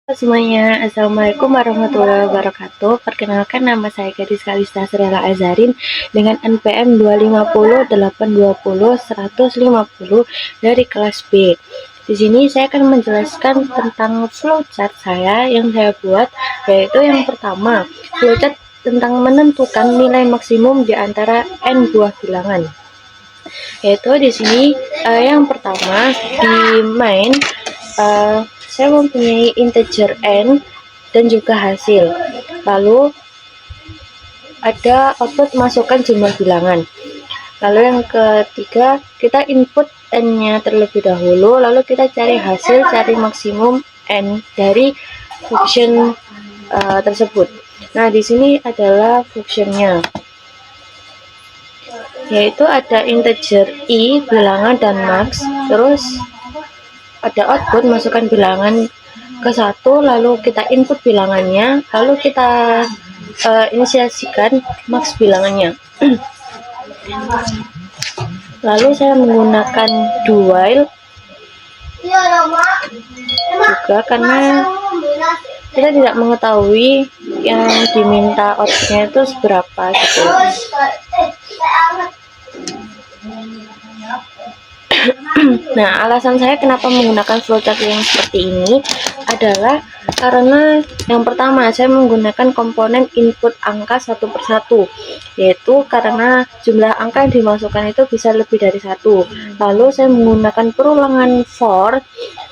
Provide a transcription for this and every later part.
Halo semuanya, Assalamualaikum warahmatullahi wabarakatuh. Perkenalkan, nama saya Gadis Kalista Srela Azarin dengan NPM 250820150 dari kelas B. Di sini saya akan menjelaskan tentang flowchart saya yang saya buat, yaitu yang pertama, flowchart tentang menentukan nilai maksimum di antara n buah bilangan. Yaitu di sini yang pertama di main saya mempunyai integer n dan juga hasil. Lalu ada output masukkan jumlah bilangan. Lalu yang ketiga, kita input n-nya terlebih dahulu, lalu kita cari hasil, cari maksimum n dari function tersebut. Nah, di sini adalah functionnya, yaitu ada integer i, bilangan, dan max. Terus ada output, masukkan bilangan ke 1, lalu kita input bilangannya, lalu kita inisiasikan max bilangannya. Lalu saya menggunakan do while juga karena kita tidak mengetahui yang diminta outputnya itu seberapa gitu. Nah, alasan saya kenapa menggunakan flowchart yang seperti ini adalah karena yang pertama, saya menggunakan komponen input angka satu persatu, yaitu karena jumlah angka yang dimasukkan itu bisa lebih dari satu. Lalu saya menggunakan perulangan for,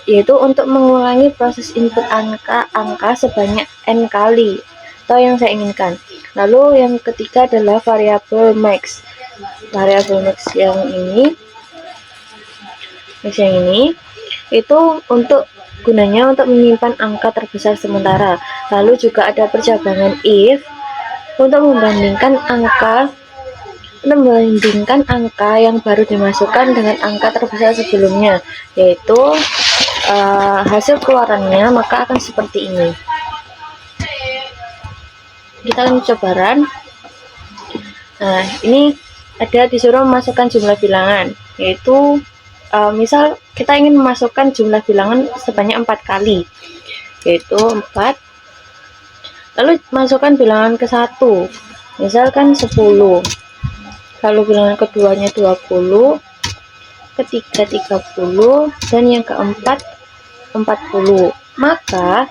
yaitu untuk mengulangi proses input angka sebanyak n kali atau yang saya inginkan. Lalu yang ketiga adalah variabel max. Variabel max yang ini itu untuk gunanya untuk menyimpan angka terbesar sementara. Lalu juga ada percabangan if untuk membandingkan angka yang baru dimasukkan dengan angka terbesar sebelumnya, yaitu hasil keluarannya maka akan seperti ini. Kita akan coba run. Nah, ini ada disuruh memasukkan jumlah bilangan, yaitu misal kita ingin memasukkan jumlah bilangan sebanyak 4 kali, yaitu 4. Lalu masukkan bilangan ke 1, misalkan 10. Lalu bilangan keduanya 20, ketiga 30, dan yang keempat 40. Maka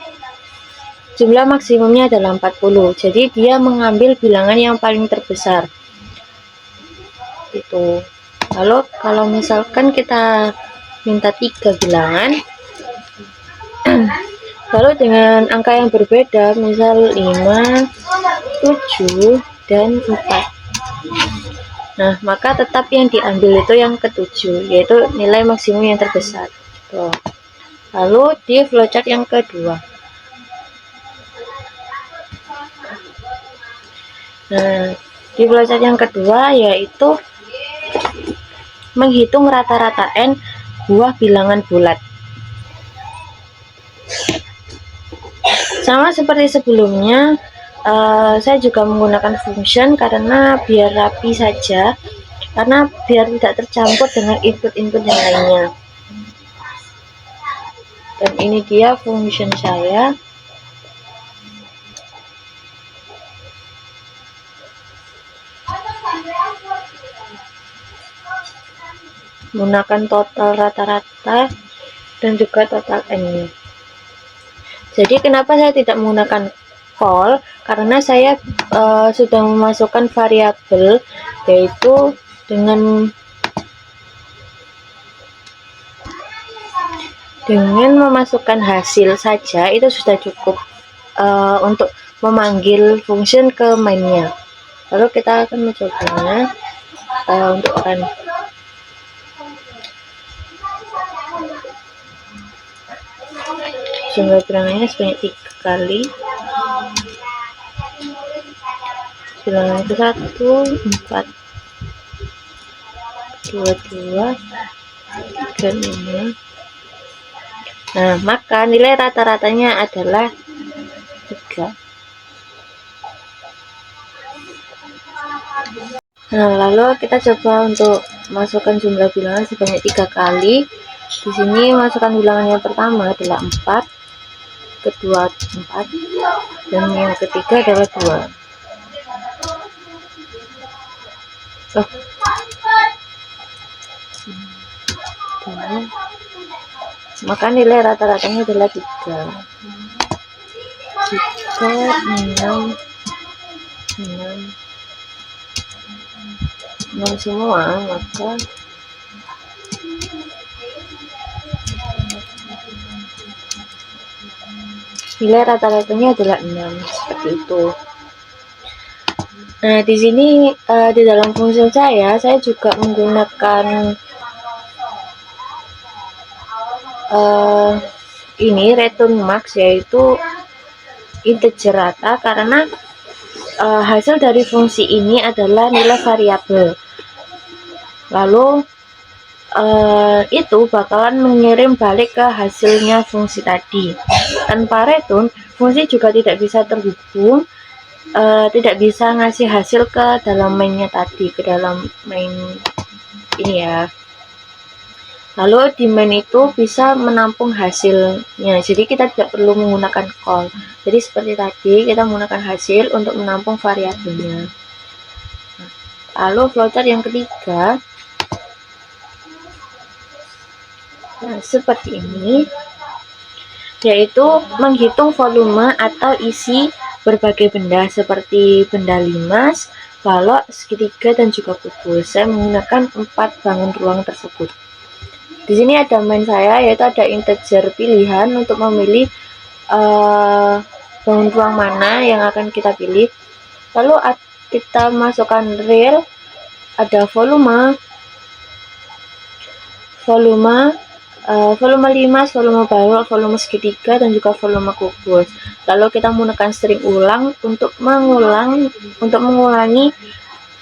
jumlah maksimumnya adalah 40. Jadi dia mengambil bilangan yang paling terbesar. Itu. Lalu kalau misalkan kita minta 3 bilangan, lalu dengan angka yang berbeda, misal 5, 7, dan 4. Nah, maka tetap yang diambil itu yang ke-7, yaitu nilai maksimum yang terbesar. Tuh. Lalu di flowchart yang kedua. Nah, di flowchart yang kedua yaitu menghitung rata-rata n buah bilangan bulat. Sama seperti sebelumnya, saya juga menggunakan function karena biar rapi saja, karena biar tidak tercampur dengan input-input yang lainnya. Dan ini dia function saya. Menggunakan total rata-rata dan juga total n-nya. Jadi kenapa saya tidak menggunakan call? Karena saya sudah memasukkan variabel, yaitu dengan memasukkan hasil saja itu sudah cukup untuk memanggil function ke mainnya. Lalu kita akan mencobanya untuk run. Jumlah bilangannya sebanyak 3 kali. Bilangan ke 1, 4, 2, 3, 5. Nah, maka nilai rata-ratanya adalah 3. Nah, lalu kita coba untuk masukkan jumlah bilangan sebanyak 3 kali. Di sini masukkan bilangan yang pertama adalah 4. kedua 4, dan yang ketiga adalah 2. Oh, 2. Maka nilai rata-ratanya adalah 3. 6 semua, maka nilai rata-ratanya adalah 6, seperti itu. Nah, di sini di dalam fungsi saya juga menggunakan ini return max, yaitu integer rata, karena hasil dari fungsi ini adalah nilai variabel. Lalu itu bakalan mengirim balik ke hasilnya fungsi tadi. Tanpa return, fungsi juga tidak bisa terhubung, tidak bisa ngasih hasil ke dalam mainnya tadi, ke dalam main ini ya. Lalu di main itu bisa menampung hasilnya, jadi kita tidak perlu menggunakan call. Jadi seperti tadi, kita menggunakan hasil untuk menampung variabelnya. Lalu flowchart yang ketiga, nah, seperti ini, yaitu menghitung volume atau isi berbagai benda seperti benda limas, balok, segitiga, dan juga kubus. Saya menggunakan 4 bangun ruang tersebut. Di sini ada main saya, yaitu ada integer pilihan untuk memilih bangun ruang mana yang akan kita pilih. Lalu kita masukkan real, ada volume limas, volume balok, volume segitiga, dan juga volume kubus. Lalu kita menggunakan string ulang untuk mengulangi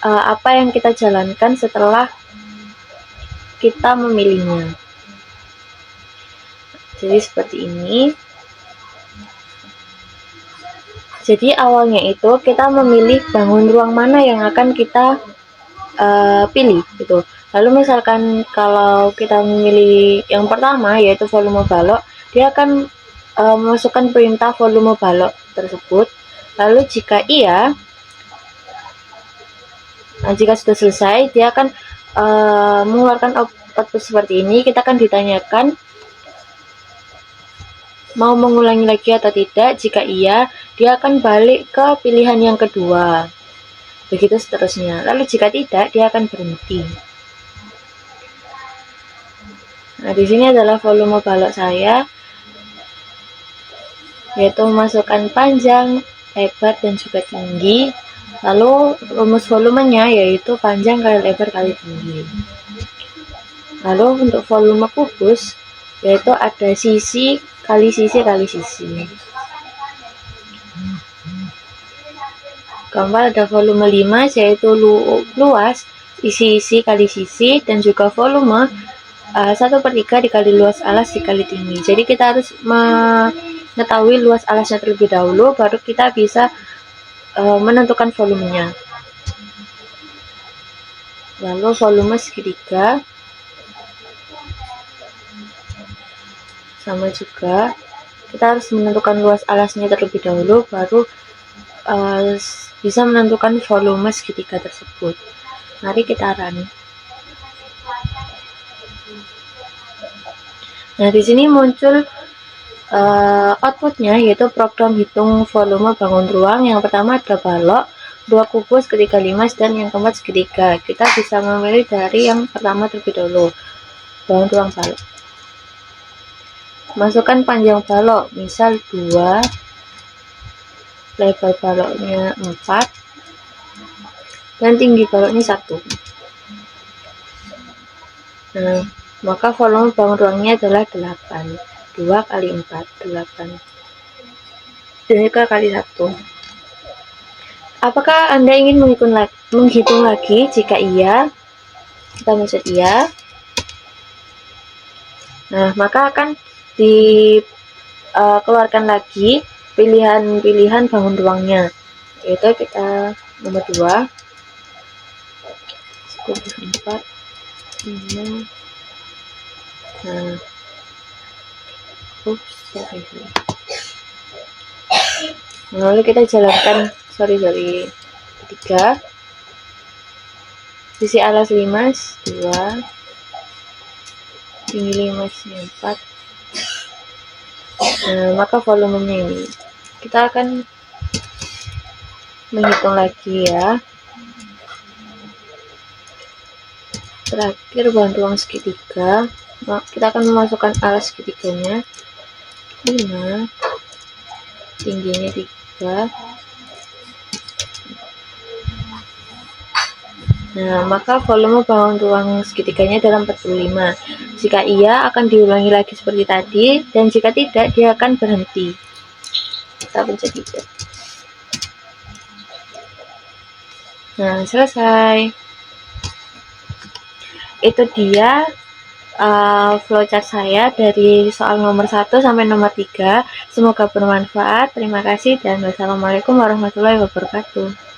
apa yang kita jalankan setelah kita memilihnya. Jadi seperti ini. Jadi awalnya itu kita memilih bangun ruang mana yang akan kita pilih gitu. Lalu misalkan kalau kita memilih yang pertama, yaitu volume balok, dia akan memasukkan perintah volume balok tersebut. Lalu jika iya, jika sudah selesai, dia akan mengeluarkan output seperti ini. Kita akan ditanyakan mau mengulangi lagi atau tidak. Jika iya, dia akan balik ke pilihan yang kedua. Begitu seterusnya. Lalu jika tidak, dia akan berhenti. Nah, di sini adalah volume balok saya, yaitu memasukkan panjang, lebar, dan juga tinggi. Lalu rumus volumenya yaitu panjang kali lebar kali tinggi. Lalu untuk volume kubus, yaitu ada sisi kali sisi kali sisi. Keempat ada volume limas, yaitu luas isi kali sisi, dan juga volume 1/3 dikali luas alas dikali tinggi. Jadi kita harus mengetahui luas alasnya terlebih dahulu, baru kita bisa menentukan volumenya. Lalu volume segitiga sama juga, kita harus menentukan luas alasnya terlebih dahulu, baru bisa menentukan volume segitiga tersebut. Mari kita run. Nah, di sini muncul outputnya, yaitu program hitung volume bangun ruang. Yang pertama ada balok, 2 kubus, ketiga limas, dan yang keempat segitiga. Kita bisa memilih dari yang pertama terlebih dahulu, bangun ruang balok. Masukkan panjang balok, misal 2, lebar baloknya 4, dan tinggi baloknya 1. Nah, maka volume bangun ruangnya adalah 8. 2 kali 4, 8. Dan 3 kali 1. Apakah Anda ingin menghitung lagi? Jika iya, kita mencet iya. Nah, maka akan dikeluarkan lagi pilihan-pilihan bangun ruangnya, yaitu kita nomor 2, 4, 5. Nah, sorry. Lalu kita jalankan ketiga, sisi alas 5 2, tinggi 5 sini 4. Nah, maka volumenya ini kita akan menghitung lagi ya. Terakhir bantu ruang segitiga, kita akan memasukkan alas segitiganya 5, tingginya 3. Nah, maka volume bangun ruang segitiganya adalah 45. Jika iya, akan diulangi lagi seperti tadi, dan jika tidak, dia akan berhenti. Kita pencet tidak. Nah, selesai. Itu dia flowchart saya dari soal nomor 1 sampai nomor 3. Semoga bermanfaat. Terima kasih dan wassalamualaikum warahmatullahi wabarakatuh.